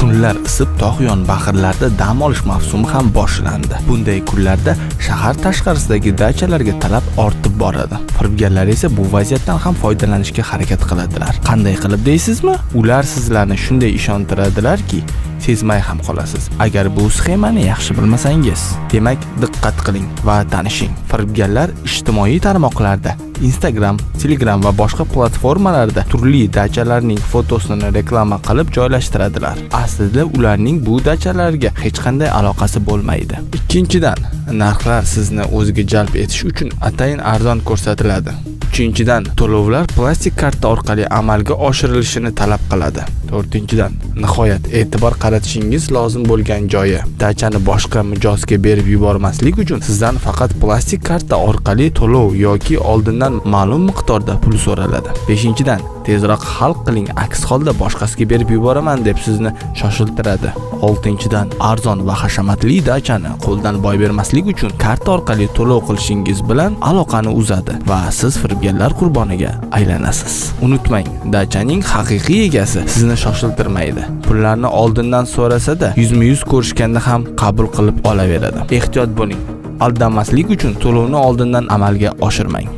Kunlar isib, tog' bahirlarda dam olish mavsumi ham boshlandi. Bunday kunlarda shahar tashqarisidagi dachalarga talab ortib boradi. Firibgarlar esa bu vaziyatdan ham foydalanishga harakat qiladilar. Qanday qilib deysizmi? Ular sizlarni shunday ishontiradilarki, sezmay ham qolasiz. Agar bu sxemani yaxshi bilmasangiz, demak diqqat qiling va tanishing. Firibgarlar ijtimoiy tarmoqlarda, Instagram, Telegram va boshqa platformalarda turli dachalarning fotosini reklama qilib joylashtiradilar. Aslida ularning bu dachalarga hech qanday aloqasi bo'lmaydi. Ikkinchidan, narxlar sizni o'ziga jalb etish uchun atayin arzon ko'rsatiladi. Uchinchidan, to'lovlar plastik karta orqali amalga oshirilishini talab qiladi. To'rtinchidan, nihoyat e'tibor qaratishingiz lozim bo'lgan joyi. Dachani boshqa mijozga berib yubormaslik uchun sizdan faqat plastik karta orqali to'lov yoki oldindan ma'lum miqdorda pul so'raladi. Beshinchidan, tezroq hal qiling, aks holda boshqasiga berib yuboraman deb sizni shoshiltiradi. Oltinchidan, arzon va hashamatli dachani qo'ldan boy bermaslik uchun karta orqali to'lov qilishingiz bilan aloqani uzadi va siz firibgarlar qurboniga aylanasiz. Unutmang, dachaning haqiqiy egasi sizni shoshiltirmaydi. Pullarni oldindan so'rasa-da, yuzma-yuz ko'rishganda ham qabul qilib olaveradi. Ehtiyot bo'ling. Aldanmaslik uchun to'lovni oldindan amalga oshirmang.